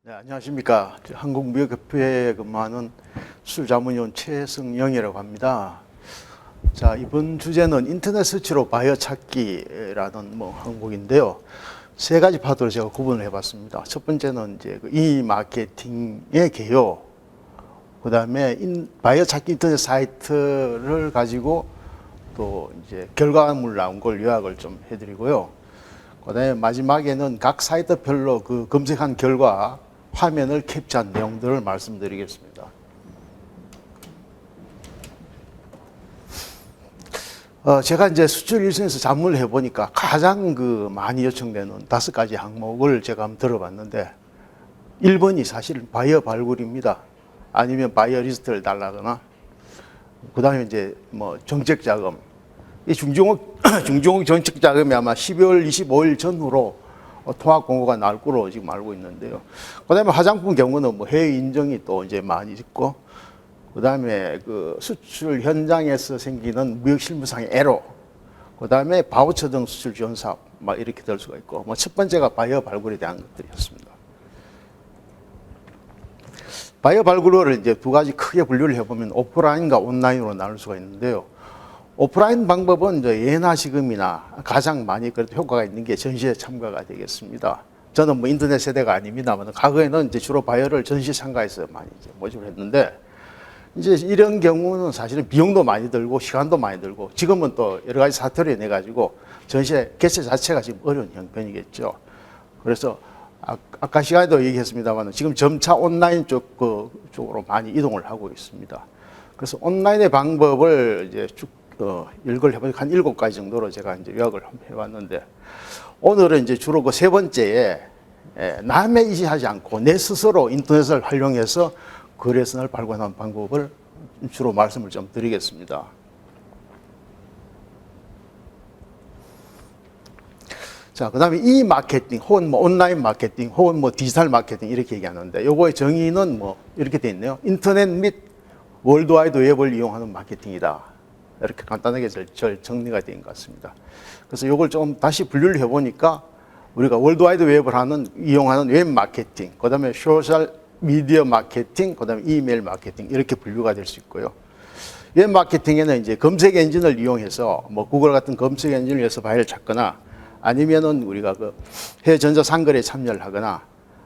네, 안녕하십니까. 한국무역협회에 근무하는 수출자문위원 최승영이라고 합니다. 자, 이번 주제는 인터넷 서치로 바이어 찾기라는 항목인데요. 세 가지 파트로 제가 구분을 해봤습니다. 첫 번째는 이제 이-마케팅의 개요. 그 다음에 바이어 찾기 인터넷 사이트를 가지고 또 이제 결과물 나온 걸 요약을 좀 해드리고요. 그 다음에 마지막에는 각 사이트별로 그 검색한 결과 화면을 캡처한 내용들을 말씀드리겠습니다. 제가 이제 수출 일선에서 자문을 해보니까 가장 많이 요청되는 5가지 항목을 제가 한번 들어봤는데 1번이 사실 바이어 발굴입니다. 아니면 바이어 리스트를 달라거나 그 다음에 이제 정책 자금. 이 중종욱 정책 자금이 아마 12월 25일 전후로 통합 공고가 나올 거로 지금 알고 있는데요. 그 다음에 화장품 경우는 해외 인정이 또 이제 많이 있고, 그 다음에 수출 현장에서 생기는 무역 실무상의 애로, 그 다음에 바우처 등 수출 지원 사업, 이렇게 될 수가 있고, 첫 번째가 바이어 발굴에 대한 것들이었습니다. 바이어 발굴을 이제 두 가지 크게 분류를 해보면 오프라인과 온라인으로 나눌 수가 있는데요. 오프라인 방법은 이제 예나 지금이나 가장 많이 그래도 효과가 있는 게 전시회 참가가 되겠습니다. 저는 인터넷 세대가 아닙니다만 과거에는 이제 주로 바이어를 전시회 참가해서 많이 이제 모집을 했는데 이제 이런 경우는 사실은 비용도 많이 들고 시간도 많이 들고 지금은 또 여러 가지 사태로 인해 가지고 전시회 개최 자체가 지금 어려운 형편이겠죠. 그래서 아까 시간에도 얘기했습니다만 지금 점차 온라인 쪽으로 많이 이동을 하고 있습니다. 그래서 온라인의 방법을 이제 쭉 일걸 해보니까 한 7가지 정도로 제가 이제 요약을 해봤는데 오늘은 이제 주로 세 번째에 남에 의지하지 않고 내 스스로 인터넷을 활용해서 거래선을 발굴하는 방법을 주로 말씀을 좀 드리겠습니다. 자, 그 다음에 이 마케팅 혹은 온라인 마케팅 혹은 디지털 마케팅 이렇게 얘기하는데 요거의 정의는 이렇게 돼 있네요. 인터넷 및 월드와이드 웹을 이용하는 마케팅이다. 이렇게 간단하게 정리가 된 것 같습니다. 그래서 이걸 좀 다시 분류를 해보니까 우리가 월드와이드 웹을 이용하는 웹 마케팅, 그 다음에 소셜 미디어 마케팅, 그 다음에 이메일 마케팅 이렇게 분류가 될 수 있고요. 웹 마케팅에는 이제 검색 엔진을 이용해서 구글 같은 검색 엔진을 위해서 바이어를 찾거나 아니면은 우리가 해외 전자상거래에 참여를 하거나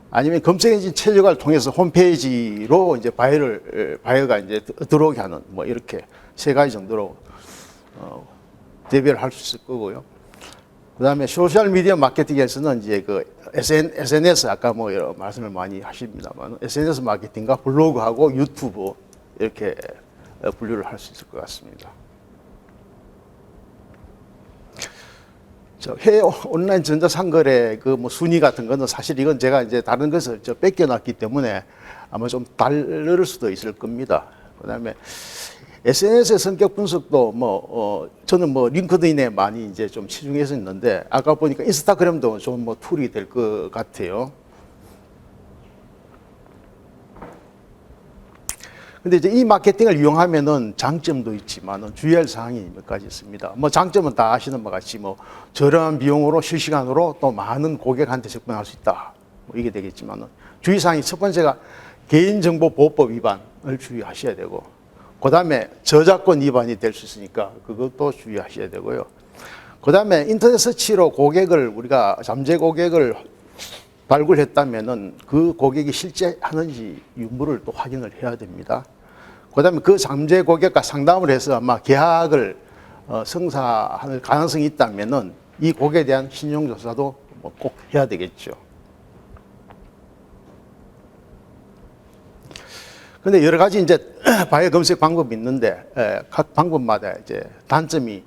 아니면 검색 엔진 최적화를 통해서 홈페이지로 이제 바이어가 이제 들어오게 하는 이렇게 세 가지 정도로 대별을 할 수 있을 거고요. 그 다음에 소셜 미디어 마케팅에서는 이제 SNS 아까 여러 말씀을 많이 하십니다만 SNS 마케팅과 블로그하고 유튜브 이렇게 분류를 할 수 있을 것 같습니다. 해외 온라인 전자상거래 순위 같은 거는 사실 이건 제가 이제 다른 것을 뺏겨놨기 때문에 아마 좀 다를 수도 있을 겁니다. 그 다음에 SNS의 성격 분석도 저는 링크드인에 많이 이제 좀 치중해서 있는데 아까 보니까 인스타그램도 좀 툴이 될 것 같아요. 근데 이제 이 마케팅을 이용하면은 장점도 있지만 주의할 사항이 몇 가지 있습니다. 장점은 다 아시는 것 같이 저렴한 비용으로 실시간으로 또 많은 고객한테 접근할 수 있다. 이게 되겠지만 주의사항이 첫 번째가 개인정보보호법 위반을 주의하셔야 되고 그 다음에 저작권 위반이 될 수 있으니까 그것도 주의하셔야 되고요. 그 다음에 인터넷 서치로 우리가 잠재 고객을 발굴했다면은 그 고객이 실제 하는지 유무를 또 확인을 해야 됩니다. 그 다음에 그 잠재 고객과 상담을 해서 아마 계약을 성사할 가능성이 있다면은 이 고객에 대한 신용조사도 꼭 해야 되겠죠. 근데 여러 가지 이제 바이어 검색 방법이 있는데 각 방법마다 이제 단점이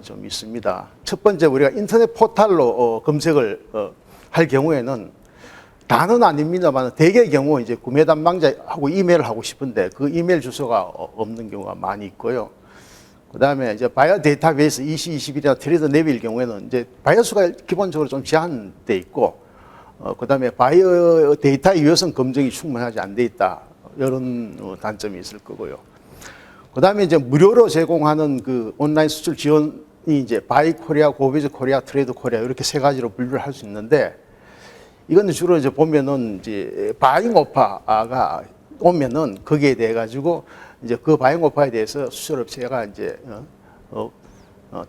좀 있습니다. 첫 번째 우리가 인터넷 포털로 검색을 할 경우에는 다는 아닙니다만 대개의 경우 이제 구매 담당자하고 이메일을 하고 싶은데 그 이메일 주소가 없는 경우가 많이 있고요. 그 다음에 이제 바이어 데이터베이스 EC21이나 트레이드 네비일 경우에는 이제 바이어 수가 기본적으로 좀 제한돼 있고, 그 다음에 바이어 데이터 유효성 검증이 충분하지 안 돼 있다. 이런 단점이 있을 거고요. 그 다음에 이제 무료로 제공하는 온라인 수출 지원이 이제 바이 코리아, 고비즈 코리아, 트레이드 코리아 이렇게 세 가지로 분류를 할 수 있는데 이건 주로 이제 보면은 이제 바잉오파가 오면은 거기에 대해 가지고 이제 그 바잉오파에 대해서 수출업체가 이제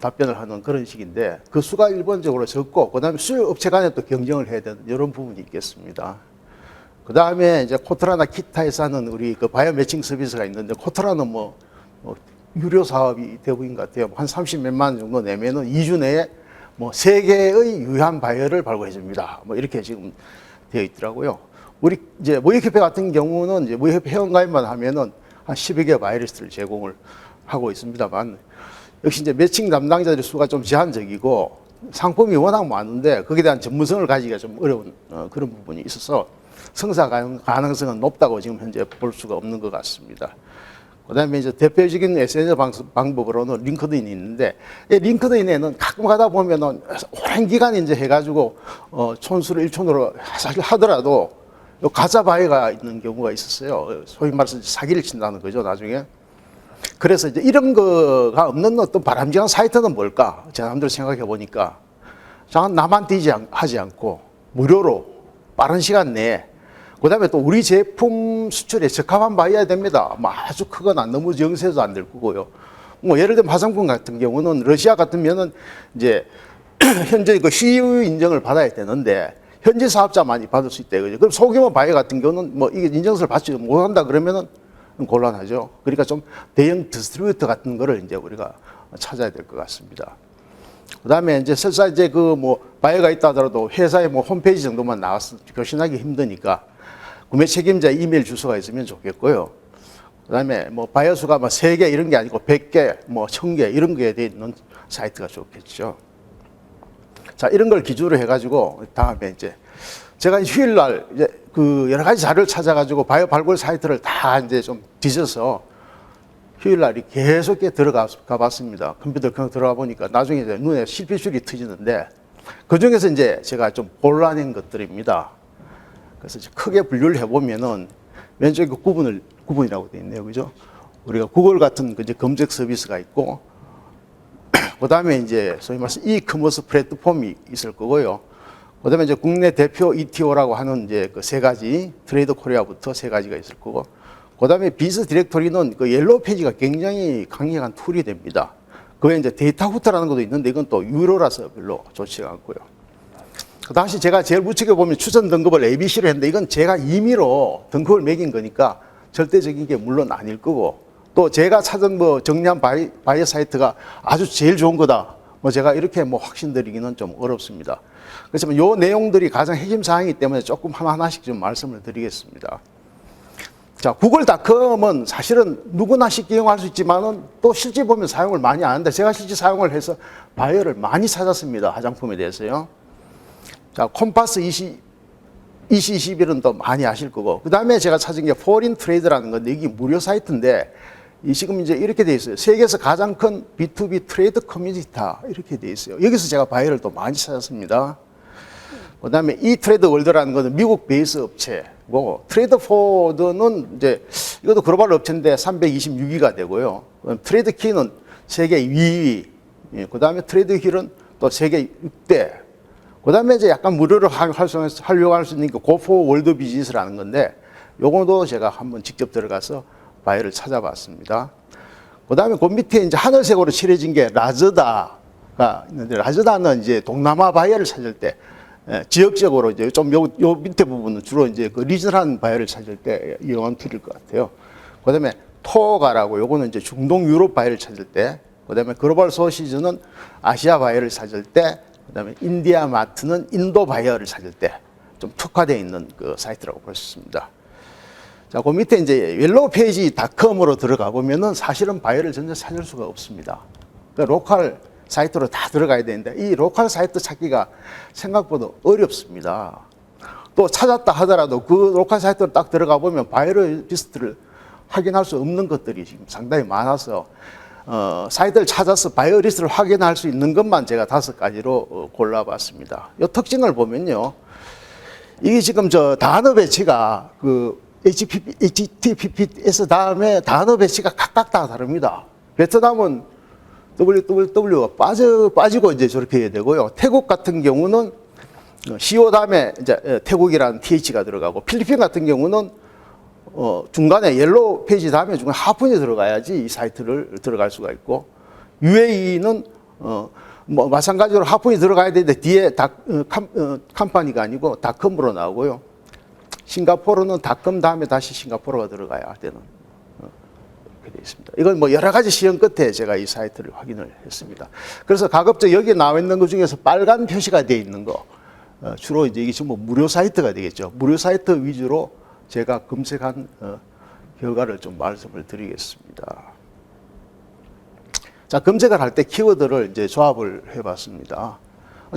답변을 하는 그런 식인데 그 수가 일본적으로 적고 그다음에 수출업체 간에 또 경쟁을 해야 되는 이런 부분이 있겠습니다. 그다음에 이제 코트라나 기타에서 하는 우리 그 바이오 매칭 서비스가 있는데 코트라는 뭐 유료 사업이 대부분인 것 같아요. 한 30몇만 원 정도 내면은 2주 내에 뭐 3개의 유효한 바이오를 발굴해 줍니다. 뭐 이렇게 지금 되어 있더라고요. 우리 이제 모의협회 같은 경우는 이제 모의협회 회원가입만 하면은 한 10여 개 바이오리스트를 제공을 하고 있습니다만 역시 이제 매칭 담당자들의 수가 좀 제한적이고 상품이 워낙 많은데 거기에 대한 전문성을 가지기가 좀 어려운 그런 부분이 있어서 성사 가능성은 높다고 지금 현재 볼 수가 없는 것 같습니다. 그다음에 이제 대표적인 SNS 방법으로는 링크드인이 있는데 이 링크드인에는 가끔 가다 보면은 오랜 기간 이제 해가지고 촌수를 일촌으로 사실 하더라도 가짜 바이가 있는 경우가 있었어요. 소위 말해서 사기를 친다는 거죠, 나중에. 그래서 이제 이런 거가 없는 어떤 바람직한 사이트는 뭘까? 제가 남들 생각해 보니까 나만 뛰지 하지 않고 무료로 빠른 시간 내에 그다음에 또 우리 제품 수출에 적합한 바이어야 됩니다. 뭐 아주 크거나 너무 영세도 안 될 거고요. 뭐 예를 들면 화장품 같은 경우는 러시아 같으면은 이제 현재 그 CU 인정을 받아야 되는데 현지 사업자만이 받을 수 있다. 그죠? 그럼 소규모 바이어 같은 경우는 뭐 이게 인증서를 받지 못한다 그러면은 곤란하죠. 그러니까 좀 대형 디스트리뷰터 같은 거를 이제 우리가 찾아야 될 것 같습니다. 그다음에 이제 설사 이제 그 뭐 바이어가 있다 하더라도 회사의 뭐 홈페이지 정도만 나와서 교신하기 힘드니까 구매 책임자 이메일 주소가 있으면 좋겠고요. 그다음에 뭐 바이어 수가 뭐 3개 이런 게 아니고 100개, 뭐 1000개 이런 거에 되어 있는 사이트가 좋겠죠. 자, 이런 걸 기준으로 해가지고 다음에 이제 제가 휴일날 이제 그 여러 가지 자료를 찾아가지고 바이오 발굴 사이트를 다 이제 좀 뒤져서 휴일날이 계속 들어가 봤습니다. 컴퓨터 들어가 보니까 나중에 이제 눈에 실핏줄이 터지는데 그 중에서 이제 제가 좀 골라낸 것들입니다. 그래서 크게 분류를 해보면은 왼쪽에 구분이라고 되어 있네요. 그죠? 우리가 구글 같은 이제 검색 서비스가 있고, 그 다음에 이제 소위 말해서 이커머스 플랫폼이 있을 거고요. 그 다음에 이제 국내 대표 ETO라고 하는 이제 그 3가지, 트레이드 코리아부터 3가지가 있을 거고, 그 다음에 비즈 디렉토리는 그 옐로우 페이지가 굉장히 강력한 툴이 됩니다. 그에 이제 데이터 후트라는 것도 있는데 이건 또 유료라서 별로 좋지가 않고요. 그 당시 제가 제일 무척해 보면 추천 등급을 ABC로 했는데 이건 제가 임의로 등급을 매긴 거니까 절대적인 게 물론 아닐 거고 또 제가 찾은 뭐 정리한 바이오 사이트가 아주 제일 좋은 거다. 뭐 제가 이렇게 뭐 확신드리기는 좀 어렵습니다. 그렇지만 요 내용들이 가장 핵심 사항이기 때문에 조금 하나하나씩 좀 말씀을 드리겠습니다. 자, 구글닷컴은 사실은 누구나 쉽게 이용할 수 있지만은 또 실제 보면 사용을 많이 안 하는데 제가 실제 사용을 해서 바이오를 많이 찾았습니다. 화장품에 대해서요. 자, 콤파스 2021은 또 많이 아실 거고, 그 다음에 제가 찾은 게 포린 트레이드라는 건데, 이게 무료 사이트인데, 이 지금 이제 이렇게 돼 있어요. 세계에서 가장 큰 B2B 트레이드 커뮤니티다. 이렇게 돼 있어요. 여기서 제가 바이오를 또 많이 찾았습니다. 그 다음에 이 트레이드 월드라는 것은 미국 베이스 업체고, 트레이드 포드는 이제 이것도 글로벌 업체인데 326위가 되고요. 트레이드 키는 세계 2위, 그 다음에 트레이드 힐은 또 세계 6대, 그 다음에 이제 약간 무료로 활용할 수 있는 게 고포 월드 비즈니스라는 건데, 요거도 제가 한번 직접 들어가서 바이오를 찾아봤습니다. 그 다음에 그 밑에 이제 하늘색으로 칠해진 게 라즈다가 있는데, 라즈다는 이제 동남아 바이오를 찾을 때, 지역적으로 이제 좀 요 밑에 부분은 주로 이제 그 리저널한 바이오를 찾을 때 이용한 툴일 것 같아요. 그 다음에 토가라고 요거는 이제 중동 유럽 바이오를 찾을 때, 그 다음에 글로벌 소시즈는 아시아 바이오를 찾을 때, 그 다음에 인디아 마트는 인도 바이어를 찾을 때 좀 특화되어 있는 그 사이트라고 볼 수 있습니다. 자, 그 밑에 이제 옐로우 페이지 닷컴으로 들어가 보면은 사실은 바이어를 전혀 찾을 수가 없습니다. 그러니까 로컬 사이트로 다 들어가야 되는데 이 로컬 사이트 찾기가 생각보다 어렵습니다. 또 찾았다 하더라도 그 로컬 사이트로 딱 들어가 보면 바이오리스트를 확인할 수 없는 것들이 지금 상당히 많아서 사이트를 찾아서 바이오리스트를 확인할 수 있는 것만 제가 5가지로 골라봤습니다. 이 특징을 보면요. 이게 지금 저 단어 배치가 그 HTTPS 다음에 단어 배치가 각각 다 다릅니다. 베트남은 www가 빠지고 이제 저렇게 해야 되고요. 태국 같은 경우는 CO 다음에 이제 태국이라는 TH가 들어가고 필리핀 같은 경우는 중간에 옐로우 페이지 다음에 중간에 하푼이 들어가야지 이 사이트를 들어갈 수가 있고 UAE는 뭐 마찬가지로 하푼이 들어가야 되는데 뒤에 컴퍼니가 아니고 닷컴으로 나오고요. 싱가포르는 닷컴 다음에 다시 싱가포르가 들어가야 되는 그렇게 되어 있습니다. 이건 뭐 여러 가지 시험 끝에 제가 이 사이트를 확인을 했습니다. 그래서 가급적 여기 나와 있는 것 중에서 빨간 표시가 되어 있는 거 주로 이제 이게 전부 무료 사이트가 되겠죠. 무료 사이트 위주로 제가 검색한 결과를 좀 말씀을 드리겠습니다. 자, 검색을 할 때 키워드를 이제 조합을 해봤습니다.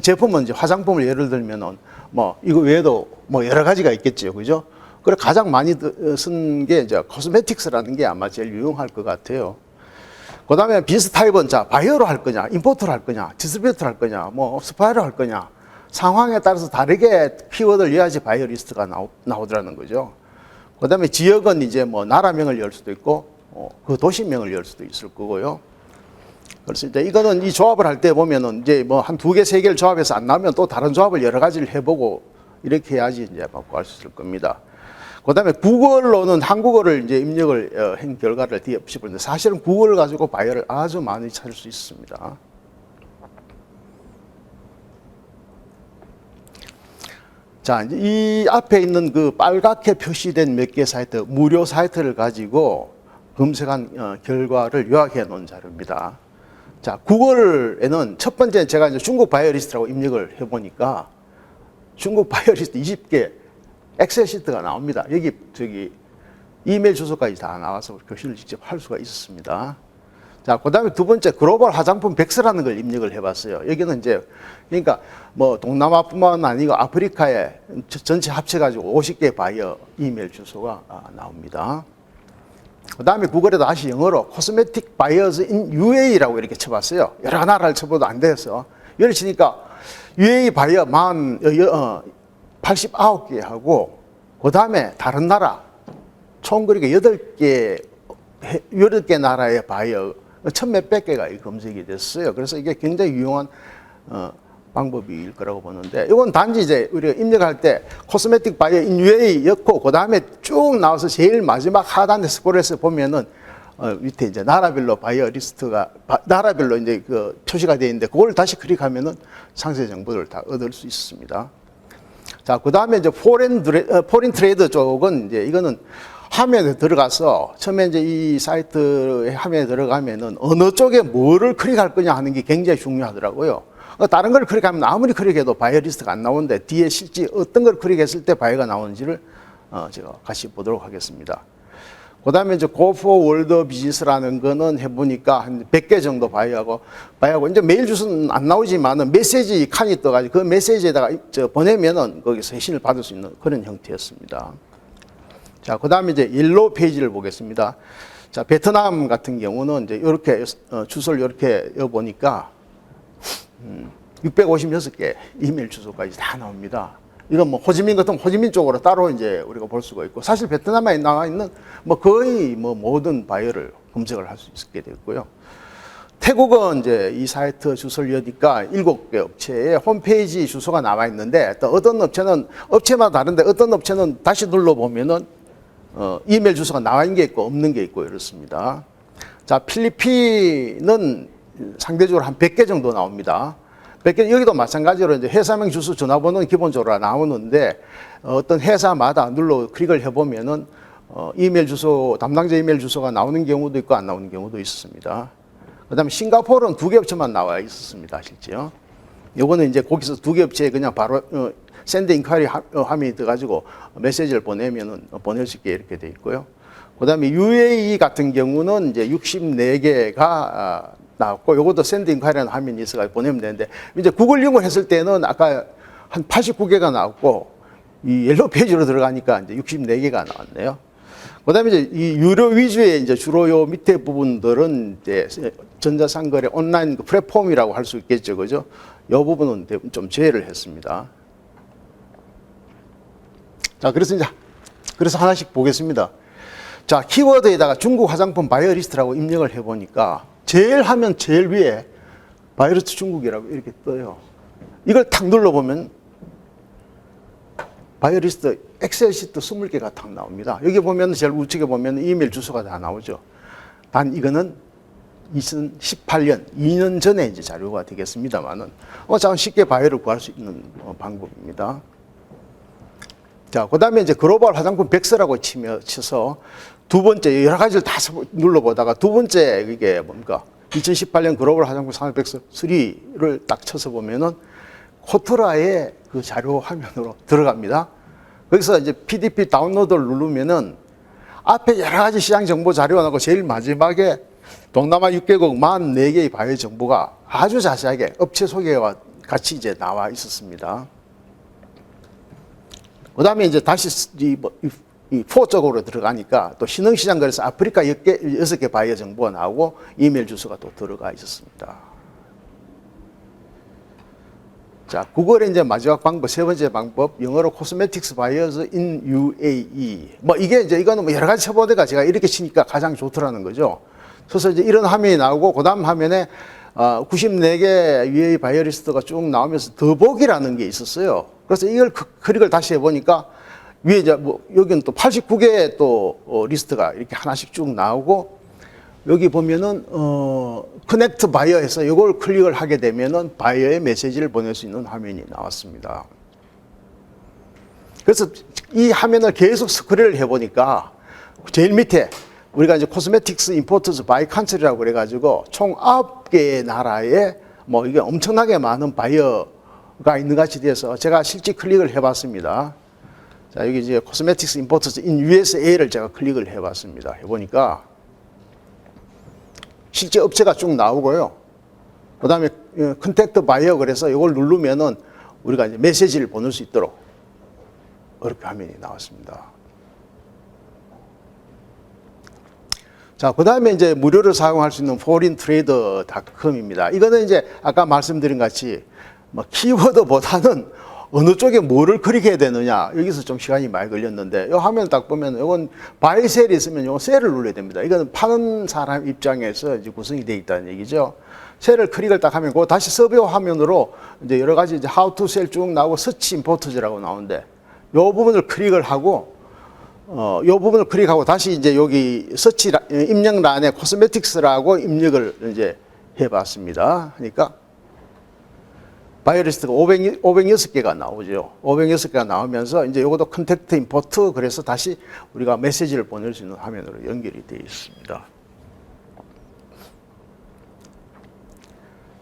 제품은 이제 화장품을 예를 들면은 뭐 이거 외에도 뭐 여러 가지가 있겠죠, 그죠? 그래 가장 많이 쓴 게 이제 코스메틱스라는 게 아마 제일 유용할 것 같아요. 그다음에 비스 타입은 자 바이어로 할 거냐, 임포트로 할 거냐, 디스트리뷰터로 할 거냐, 뭐 스파이어로 할 거냐 상황에 따라서 다르게 키워드를 이어야지 바이어 리스트가 나오더라는 거죠. 그다음에 지역은 이제 뭐 나라명을 열 수도 있고 그 도시명을 열 수도 있을 거고요. 그래서 이제 이거는 이 조합을 할 때 보면은 이제 뭐 한 두 개, 세 개를 조합해서 안 나오면 또 다른 조합을 여러 가지를 해보고 이렇게 해야지 이제 바꿔 수 있을 겁니다. 그 다음에 구글로는 한국어를 이제 입력을 한 결과를 뒤에 없이 보는데 사실은 구글을 가지고 바이어를 아주 많이 찾을 수 있습니다. 자, 이제 이 앞에 있는 그 빨갛게 표시된 몇 개 사이트, 무료 사이트를 가지고 검색한 결과를 요약해 놓은 자료입니다. 자, 구글에는 첫 번째 제가 이제 중국 바이오리스트라고 입력을 해보니까 중국 바이오리스트 20개 엑셀 시트가 나옵니다. 여기 이메일 주소까지 다 나와서 교실을 직접 할 수가 있었습니다. 자, 그 다음에 두 번째 글로벌 화장품 백스라는 걸 입력을 해봤어요. 여기는 이제 그러니까 뭐 동남아뿐만 아니고 아프리카에 전체 합쳐가지고 50개 바이어 이메일 주소가 나옵니다. 그 다음에 구글에 다시 영어로 코스메틱 바이어즈 인 UAE라고 이렇게 쳐봤어요. 여러 나라를 쳐봐도 안 돼서 여기 치니까 UAE 바이어 89개 하고 그 다음에 다른 나라 총 그렇게 8개 나라의 바이어 1000몇백 개가 검색이 됐어요. 그래서 이게 굉장히 유용한 방법일 거라고 보는데 이건 단지 이제 우리가 입력할 때 코스메틱 바이어 인 UAE 였고 그 다음에 쭉 나와서 제일 마지막 하단에 스크롤해서 보면은 밑에 이제 나라별로 바이어 리스트가 나라별로 이제 그 표시가 되어 있는데 그걸 다시 클릭하면은 상세 정보를 다 얻을 수 있습니다. 자, 그 다음에 이제 포린 트레이드 쪽은 이제 이거는 화면에 들어가서 처음에 이제 이 사이트 화면에 들어가면은 어느 쪽에 뭐를 클릭할 거냐 하는 게 굉장히 중요하더라고요. 다른 걸 클릭하면 아무리 클릭해도 바이어 리스트가 안 나오는데 뒤에 실제 어떤 걸 클릭했을 때 바이어가 나오는지를 제가 같이 보도록 하겠습니다. 그 다음에 이제 Go for World Business라는 거는 해보니까 한 100개 정도 바이어하고 이제 메일 주소는 안 나오지만은 메시지 칸이 떠가지고 그 메시지에다가 보내면은 거기서 회신을 받을 수 있는 그런 형태였습니다. 자, 그 다음에 이제 옐로우 페이지를 보겠습니다. 자, 베트남 같은 경우는 이제 이렇게 주소를 이렇게 여보니까 656개 이메일 주소까지 다 나옵니다. 이건 뭐 호지민 같은 호지민 쪽으로 따로 이제 우리가 볼 수가 있고 사실 베트남에 나와 있는 뭐 거의 뭐 모든 바이어를 검색을 할 수 있게 됐고요. 태국은 이제 이 사이트 주소를 여니까 7개 업체의 홈페이지 주소가 나와 있는데 또 어떤 업체는 업체마다 다른데 어떤 업체는 다시 눌러보면은 이메일 주소가 나와 있는 게 있고 없는 게 있고 이렇습니다. 자, 필리핀은 상대적으로 한 100개 정도 나옵니다. 100개, 여기도 마찬가지로 이제 회사명 주소 전화번호는 기본적으로 나오는데 어떤 회사마다 눌러 클릭을 해보면은 이메일 주소, 담당자 이메일 주소가 나오는 경우도 있고 안 나오는 경우도 있습니다. 그 다음에 싱가포르는 2개 업체만 나와 있었습니다, 실제요. 요거는 이제 거기서 2개 업체에 그냥 바로 샌드 인콰이리 화면이 떠가지고 메시지를 보내면은 보낼 수 있게 이렇게 돼 있고요. 그 다음에 UAE 같은 경우는 이제 64개가 나왔고, 요것도 샌드 인콰이리라는 화면이 있어가지고 보내면 되는데, 이제 구글 이용을 했을 때는 아까 한 89개가 나왔고, 이 옐로우 페이지로 들어가니까 이제 64개가 나왔네요. 그 다음에 이제 이 유료 위주의 이제 주로 요 밑에 부분들은 이제 전자상거래 온라인 플랫폼이라고 할 수 있겠죠. 그죠? 요 부분은 좀 제외를 했습니다. 자, 그래서 하나씩 보겠습니다. 자, 키워드에다가 중국 화장품 바이오리스트라고 입력을 해보니까 제일 하면 제일 위에 바이오리스트 중국이라고 이렇게 떠요. 이걸 탁 눌러보면 바이오리스트 엑셀 시트 20개가 탁 나옵니다. 여기 보면 제일 우측에 보면 이메일 주소가 다 나오죠. 단 이거는 2018년, 2년 전에 이제 자료가 되겠습니다만은, 참 쉽게 바이오를 구할 수 있는 방법입니다. 자, 그 다음에 이제 글로벌 화장품 백서라고 쳐서 두 번째, 여러 가지를 다 눌러보다가 두 번째, 이게 뭡니까? 2018년 글로벌 화장품 산업 백서 3를 딱 쳐서 보면은 코트라의 그 자료 화면으로 들어갑니다. 거기서 이제 PDP 다운로드를 누르면은 앞에 여러 가지 시장 정보 자료가 나오고 제일 마지막에 동남아 6개국 44개의 바이오 정보가 아주 자세하게 업체 소개와 같이 이제 나와 있었습니다. 그 다음에 이제 다시 이 4 쪽으로 들어가니까 또 신흥시장 거래소 아프리카 6개 바이오 정보가 나오고 이메일 주소가 또 들어가 있었습니다. 자, 구글의 이제 마지막 방법, 세 번째 방법, 영어로 코스메틱스 바이어즈 인 UAE. 뭐 이게 이제 이거는 뭐 여러 가지 쳐보다가 제가 이렇게 치니까 가장 좋더라는 거죠. 그래서 이제 이런 화면이 나오고, 그 다음 화면에 94개 UAE 바이오리스트가 쭉 나오면서 더보기라는 게 있었어요. 그래서 이걸 클릭을 다시 해보니까 위에 이제 뭐 여기는 또 89개의 또 리스트가 이렇게 하나씩 쭉 나오고, 여기 보면은 커넥트 바이어에서 이걸 클릭을 하게 되면은 바이어의 메시지를 보낼 수 있는 화면이 나왔습니다. 그래서 이 화면을 계속 스크롤을 해보니까 제일 밑에 우리가 이제 코스메틱스 임포터즈 바이 컨트리라고 그래가지고 총 9개의 나라에 뭐 이게 엄청나게 많은 바이어가 있는 같이 돼서 제가 실제 클릭을 해봤습니다. 자, 여기 이제 코스메틱스 임포터즈 인 USA를 제가 클릭을 해봤습니다. 해보니까 실제 업체가 쭉 나오고요. 그 다음에 컨택트 바이어 그래서 이걸 누르면은 우리가 이제 메시지를 보낼 수 있도록 이렇게 화면이 나왔습니다. 자, 그 다음에 이제 무료로 사용할 수 있는 foreigntrader.com입니다. 이거는 이제 아까 말씀드린 같이 뭐 키워드보다는 어느 쪽에 뭐를 클릭해야 되느냐, 여기서 좀 시간이 많이 걸렸는데, 이 화면 딱 보면 이건 바이 셀이 있으면 이건 셀을 눌러야 됩니다. 이건 파는 사람 입장에서 이제 구성이 되어 있다는 얘기죠. 셀을 클릭을 딱 하면, 그 다시 서버 화면으로 이제 여러 가지 이제 how to sell 쭉 나오고 서치 임포터즈라고 나오는데, 이 부분을 클릭을 하고, 이 부분을 클릭하고 다시 이제 여기 서치 입력란에 코스메틱스라고 입력을 이제 해봤습니다. 그러니까 바이오리스트가 506개가 나오죠. 506개가 나오면서 이제 이것도 컨택트 임포트, 그래서 다시 우리가 메시지를 보낼 수 있는 화면으로 연결이 되어 있습니다.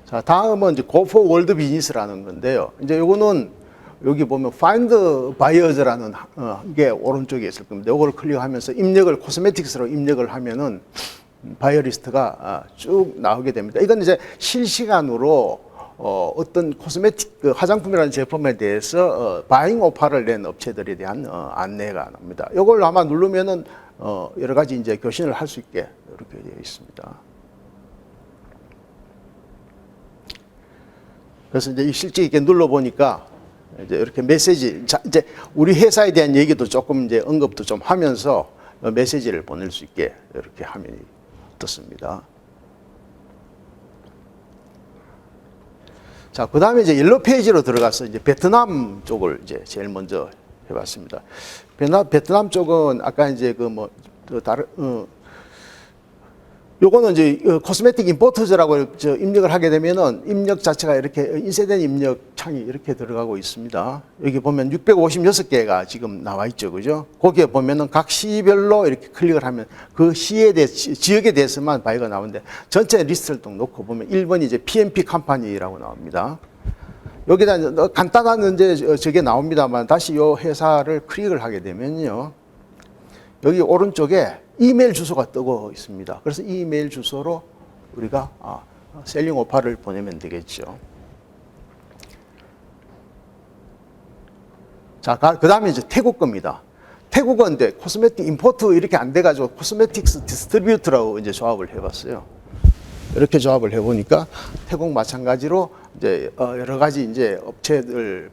자, 다음은 이제 Go for World Business라는 건데요. 이제 이거는 여기 보면 Find Buyers라는 이게 오른쪽에 있을 겁니다. 이걸 클릭하면서 입력을 코스메틱스로 입력을 하면은 바이오리스트가 쭉 나오게 됩니다. 이건 이제 실시간으로 어떤 코스메틱 화장품이라는 제품에 대해서 바잉 오파를 낸 업체들에 대한 안내가 납니다. 이걸 아마 누르면은 여러 가지 이제 교신을 할 수 있게 이렇게 되어 있습니다. 그래서 이제 실제 이렇게 눌러 보니까 이제 이렇게 메시지, 자, 이제 우리 회사에 대한 얘기도 조금 이제 언급도 좀 하면서 메시지를 보낼 수 있게 이렇게 화면이 떴습니다. 자, 그 다음에 이제 옐로 페이지로 들어가서 이제 베트남 쪽을 이제 제일 먼저 해봤습니다. 베트남 쪽은 아까 이제 요거는 이제 코스메틱 임포터즈라고 입력을 하게 되면은 입력 자체가 이렇게 인쇄된 입력 창이 이렇게 들어가고 있습니다. 여기 보면 656개가 지금 나와 있죠. 그죠? 거기에 보면은 각 시별로 이렇게 클릭을 하면 그 시에 대해, 지역에 대해서만 바이가 나오는데 전체 리스트를 또 놓고 보면 1번이 이제 PMP 컴퍼니라고 나옵니다. 여기다 간단한 이제 저게 나옵니다만 다시 요 회사를 클릭을 하게 되면요. 여기 오른쪽에 이메일 주소가 뜨고 있습니다. 그래서 이메일 주소로 우리가 셀링 오파를 보내면 되겠죠. 자, 그 다음에 이제 태국 겁니다. 태국은 이제 코스메틱 임포트 이렇게 안 돼가지고 코스메틱스 디스트리뷰터라고 이제 조합을 해봤어요. 이렇게 조합을 해보니까 태국 마찬가지로 이제 여러 가지 이제 업체들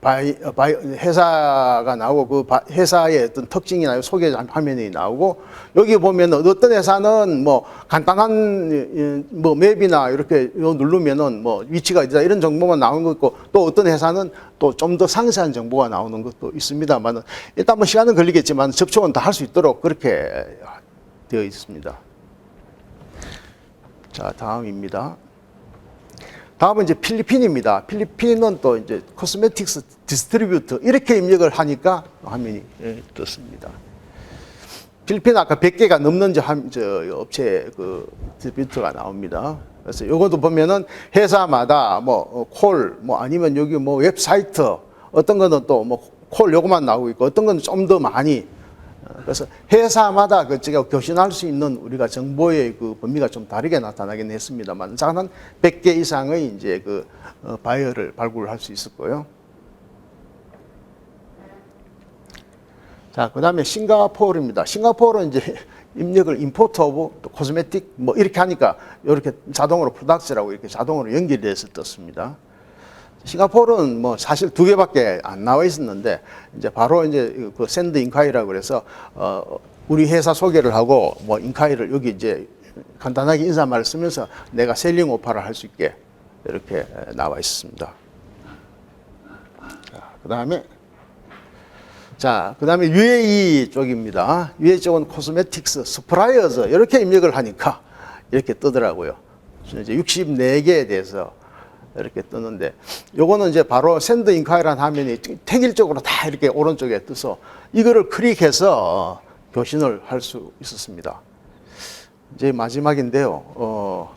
회사가 나오고 그 회사의 어떤 특징이나 소개 화면이 나오고 여기 보면 어떤 회사는 뭐 간단한 뭐 맵이나 이렇게 누르면은 뭐 위치가 있다 이런 정보만 나오는 거 있고 또 어떤 회사는 또 좀 더 상세한 정보가 나오는 것도 있습니다만 일단 뭐 시간은 걸리겠지만 접촉은 다 할 수 있도록 그렇게 되어 있습니다. 자, 다음입니다. 다음은 이제 필리핀입니다. 필리핀은 또 이제 코스메틱스 디스트리뷰터 이렇게 입력을 하니까 화면이 떴습니다. 필리핀 아까 100개가 넘는 업체 그 디스트리뷰터가 나옵니다. 그래서 이것도 보면은 회사마다 뭐 콜, 뭐 아니면 여기 뭐 웹사이트 어떤 거는 또 뭐 콜 요거만 나오고 있고 어떤 거는 좀 더 많이 그래서 회사마다 그 제가 교신할 수 있는 우리가 정보의 그 범위가 좀 다르게 나타나긴 했습니다만, 한 100개 이상의 이제 그 바이어를 발굴할 수 있을 거예요. 자, 그 다음에 싱가포르입니다. 싱가포르는 이제 입력을 임포트 오브 코스메틱 뭐 이렇게 하니까 이렇게 자동으로 프로덕트라고 이렇게 자동으로 연결돼서 떴습니다. 싱가포르는 뭐 사실 2개밖에 안 나와 있었는데 이제 바로 이제 그 샌드 인콰이라고 그래서 우리 회사 소개를 하고 뭐 인콰이를 여기 이제 간단하게 인사말을 쓰면서 내가 셀링 오파를 할 수 있게 이렇게 나와 있습니다. 그다음에 UAE 쪽입니다. UAE 쪽은 코스메틱스 서프라이어즈 이렇게 입력을 하니까 이렇게 뜨더라고요. 이제 64개에 대해서 이렇게 뜨는데 요거는 이제 바로 샌드 인콰이라는 화면이 탱일적으로 다 이렇게 오른쪽에 뜨서 이거를 클릭해서 교신을 할 수 있었습니다. 이제 마지막인데요.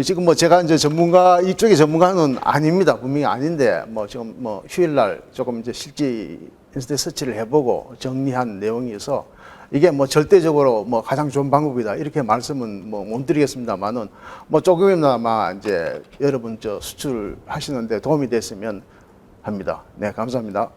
지금 뭐 제가 이제 이쪽의 전문가는 아닙니다. 분명히 아닌데 뭐 지금 뭐 휴일날 조금 이제 실제 인터넷 서치를 해보고 정리한 내용이어서 이게 뭐 절대적으로 뭐 가장 좋은 방법이다 이렇게 말씀은 뭐 못 드리겠습니다만은 뭐 조금이나마 이제 여러분 수출하시는데 도움이 됐으면 합니다. 네, 감사합니다.